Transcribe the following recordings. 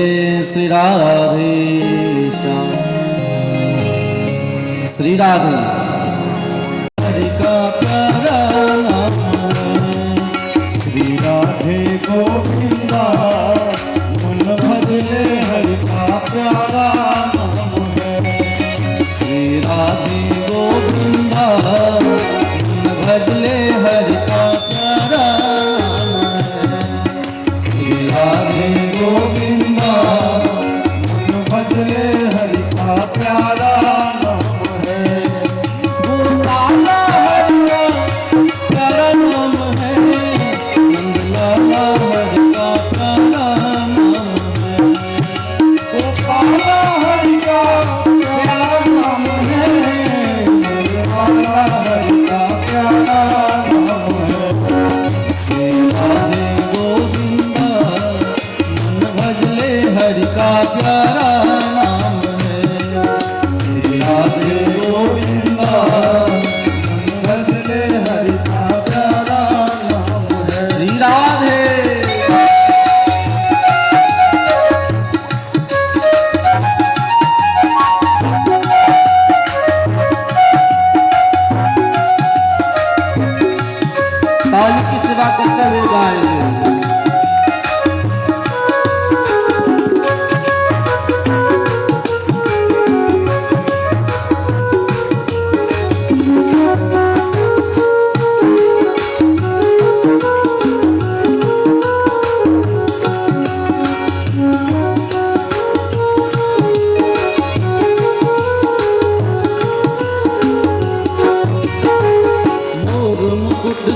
श्री राधे श्याम श्री राधे हरि का प्यारा नाम है। श्री राधे गोविंदा मन भजले हरि का प्यारा नाम है। श्री राधे गोविंदा मन भजले हरि का प्यारा नाम है। श्री राधे गोविंदा भजले हरि का प्यारा नाम है। वो लाला हरि का प्यारा नाम है। नंद लाला हरि का प्यारा नाम है। वो लाला हरि का प्यारा नाम है। नंद लाला हरि का प्यारा नाम है। श्री राधे गोविंदा मन भजले हरि का प्यारा की सेवा करते हुए गाएंगे।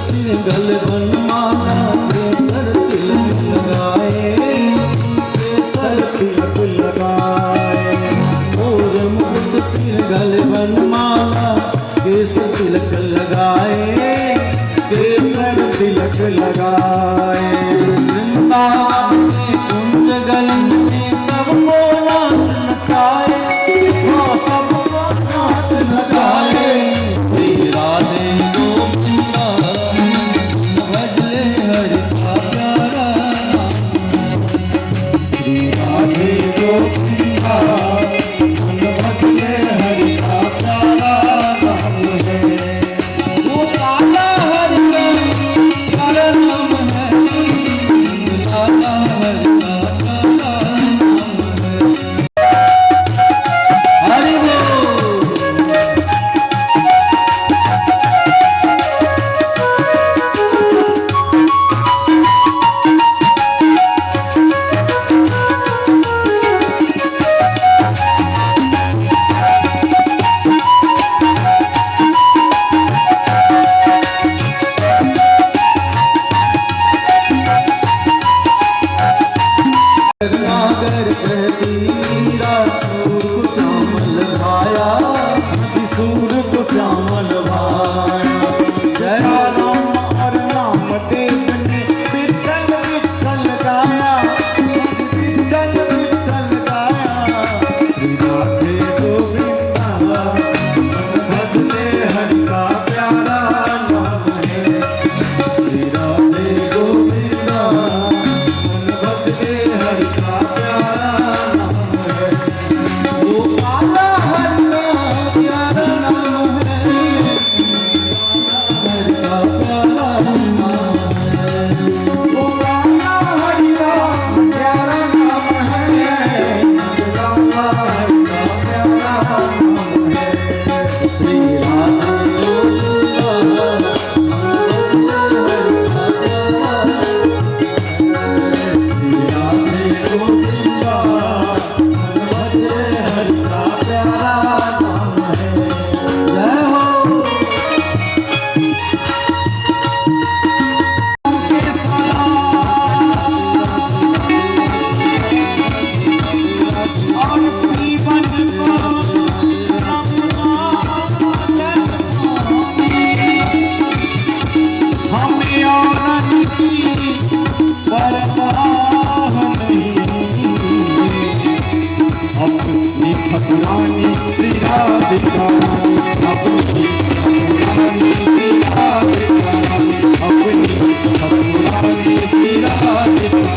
सिंगल बनमाला केसर तिलक लगाए। केसर तिलक लगाए। और मुकुट सिंगल बनमाला केसर तिलक लगाए। केसर तिलक लगाए। वृंदावन में कुंज गलन में सबको नाच नचाए। हाँ सबको नाच नचाए। श्री राधे ठाकुरानी श्री राधिका अपनी ठाकुरानी श्री राधिका अपनी ठाकुरानी श्री राधिका।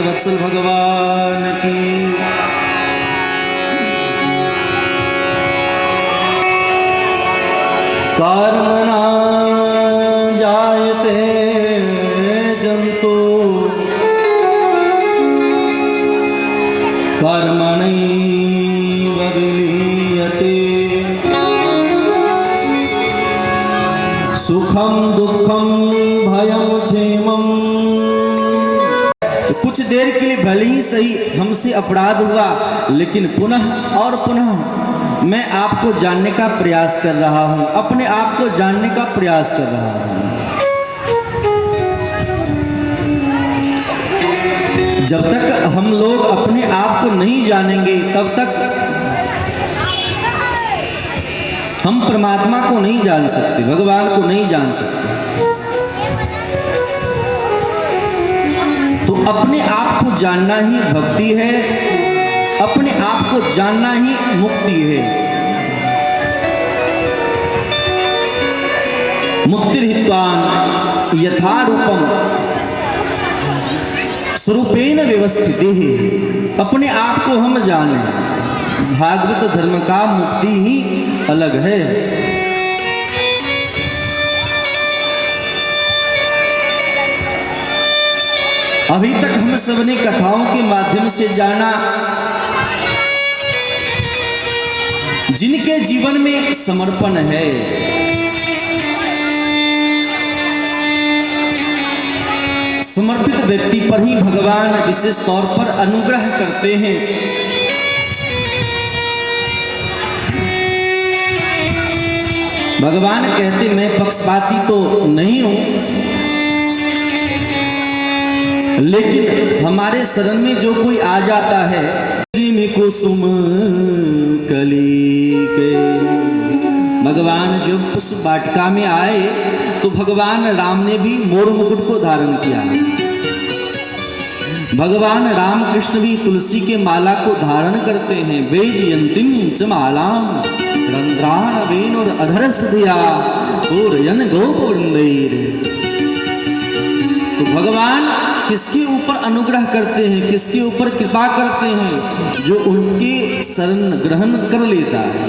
वत्सल भगवान की। कर्मणा जायते जंतु कर्मणैव विलीयते सुखम दुखम भयम क्षेमम। कुछ देर के लिए भले ही सही हमसे अपराध हुआ, लेकिन पुनः और पुनः मैं आपको जानने का प्रयास कर रहा हूं, अपने आप को जानने का प्रयास कर रहा हूं। जब तक हम लोग अपने आप को नहीं जानेंगे, तब तक हम परमात्मा को नहीं जान सकते, भगवान को नहीं जान सकते। तो अपने आप को जानना ही भक्ति है, अपने आप को जानना ही मुक्ति है। मुक्तिर्हित्वान् यथा रूपम स्वरूपेण व्यवस्थितिः। अपने आप को हम जाने, भागवत धर्म का मुक्ति ही अलग है। अभी तक हम सबने कथाओं के माध्यम से जाना, जिनके जीवन में समर्पण है, समर्पित व्यक्ति पर ही भगवान विशेष तौर पर अनुग्रह करते हैं। भगवान कहते मैं पक्षपाती तो नहीं हूं, लेकिन हमारे शरण में जो कोई आ जाता है, कुसुम कली के। भगवान जब उस वाटिका में आए तो भगवान राम ने भी मोर मुकुट को धारण किया। भगवान राम कृष्ण भी तुलसी के माला को धारण करते हैं। वेजयंतीम च मालाम रंध्रान वेणुर अधर सुधिया पूरयन गोप वृंदैर। तो भगवान किसके ऊपर अनुग्रह करते हैं, किसके ऊपर कृपा करते हैं? जो उनके शरण ग्रहण कर लेता है।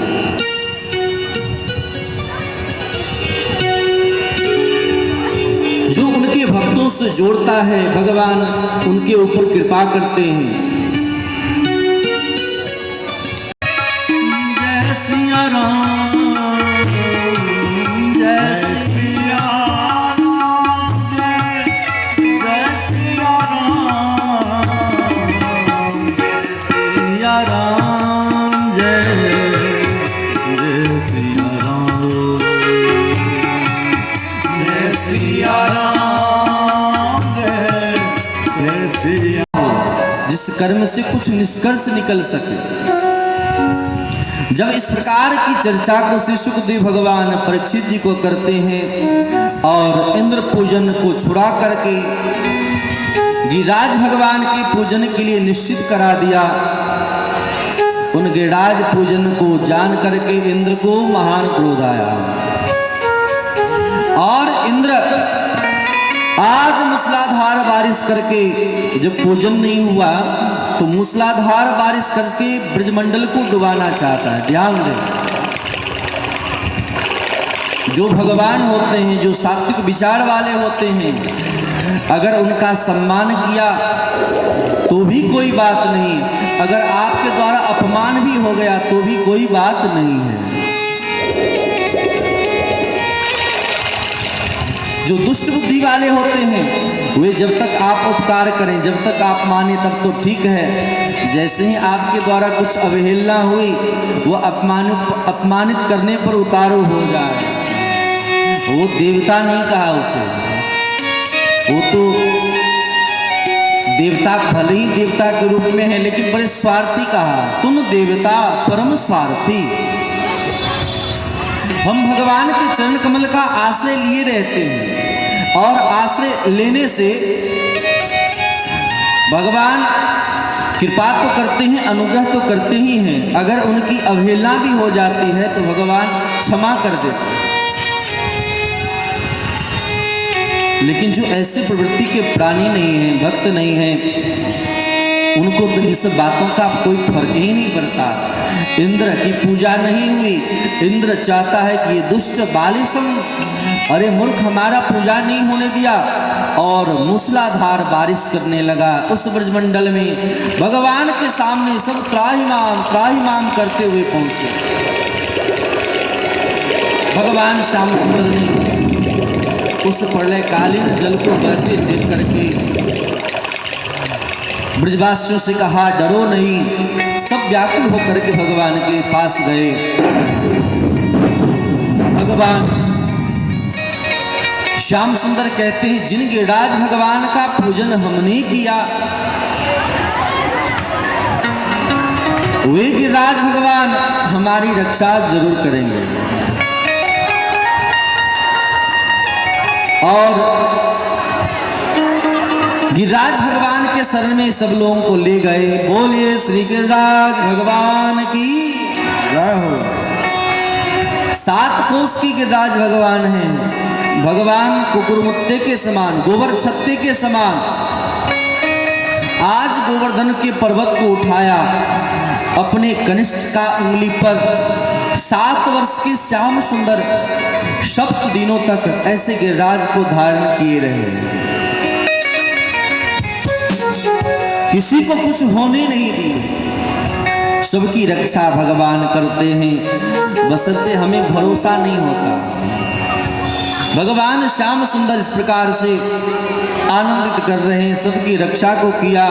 जो उनके भक्तों से जोड़ता है, भगवान उनके ऊपर कृपा करते हैं। जय सिया राम, जय सिया राम, जय सिया राम, सिया राम, जय सिया राम, जय सिया राम, जय सिया। जिस कर्म से कुछ निष्कर्ष निकल सके। जब इस प्रकार की चर्चा को श्री सुखदेव भगवान परीक्षित जी को करते हैं और इंद्र पूजन को छुड़ा करके गिरिराज भगवान के पूजन के लिए निश्चित करा दिया, उन गिरिराज पूजन को जान करके इंद्र को महान क्रोध आया और इंद्र आज मूसलाधार बारिश करके, जब पूजन नहीं हुआ तो मूसलाधार बारिश करके ब्रजमंडल को डुबाना चाहता है। ध्यान दें, जो भगवान होते हैं, जो सात्विक विचार वाले होते हैं, अगर उनका सम्मान किया तो भी कोई बात नहीं, अगर आपके द्वारा अपमान भी हो गया तो भी कोई बात नहीं है। जो दुष्ट बुद्धि वाले होते हैं वे जब तक आप उपकार करें, जब तक आप माने तब तो ठीक है, जैसे ही आपके द्वारा कुछ अवहेलना हुई वो अपमानित करने पर उतारू हो जाए। वो देवता नहीं कहा उसे, वो तो देवता भले ही देवता के रूप में है लेकिन बड़े स्वार्थी कहा, तुम देवता परम स्वार्थी। हम भगवान के चरण कमल का आश्रय लिए रहते हैं और आश्रय लेने से भगवान कृपा तो करते हैं, अनुग्रह तो करते ही हैं। अगर उनकी अवहेलना भी हो जाती है तो भगवान क्षमा कर देते हैं। लेकिन जो ऐसे प्रवृत्ति के प्राणी नहीं हैं, भक्त नहीं हैं, उनको तो इन सब बातों का कोई फर्क ही नहीं पड़ता। इंद्र की पूजा नहीं हुई, इंद्र चाहता है कि ये दुष्ट बालिशम, अरे मूर्ख, हमारा पूजा नहीं होने दिया और मूसलाधार बारिश करने लगा। उस ब्रजमंडल में भगवान के सामने सब त्राहिमाम करते हुए पहुंचे। भगवान श्याम सुंदर ने उस प्रलयकालीन जल को बहते देख करके ब्रजवासियों से कहा, डरो नहीं। सब व्याकुल होकर के भगवान के पास गए। भगवान श्याम सुंदर कहते हैं, जिन गिरिराज भगवान का पूजन हमने किया वे गिरिराज भगवान हमारी रक्षा जरूर करेंगे। और गिरिराज भगवान के शरण में सब लोगों को ले गए। बोलिए श्री गिरिराज भगवान की जय हो। 7 कोस की गिरिराज भगवान हैं। भगवान कुकुरमुत्ते के समान, गोबर छत्ते के समान आज गोवर्धन के पर्वत को उठाया, अपने कनिष्ठ का उंगली पर 7 वर्ष के श्याम सुंदर 7 दिनों तक ऐसे गिरिराज को धारण किए रहे। किसी को कुछ होने नहीं दिए। सबकी रक्षा भगवान करते हैं, बशर्ते हमें भरोसा नहीं होता। भगवान श्याम सुंदर इस प्रकार से आनंदित कर रहे हैं, सबकी रक्षा को किया।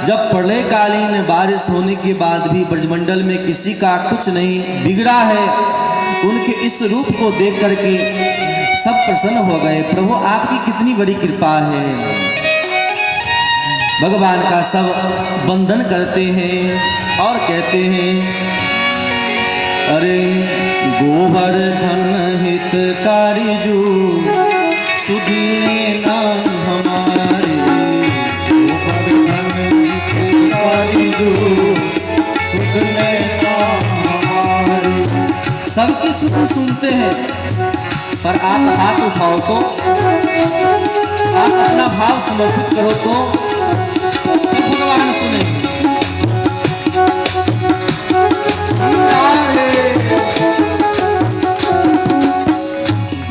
जब प्रलयकालीन बारिश होने के बाद भी ब्रजमंडल में किसी का कुछ नहीं बिगड़ा है, उनके इस रूप को देख करके सब प्रसन्न हो गए। प्रभु आपकी कितनी बड़ी कृपा है। भगवान का सब वंदन करते हैं और कहते हैं, अरे गोवर्धन हितकारी जो सुध लेना हमारे, गोवर्धन हितकारी जो सुध लेना हमारे। सबकी सुख सुनते हैं पर आप हाथ उठाओ तो, आप अपना भाव समर्पित करो तो भगवान सुने।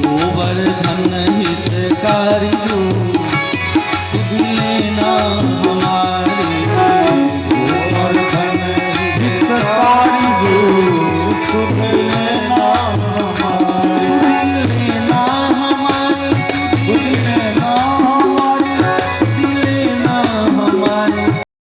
गोवर्धन हितकारी जो सुध लेना हम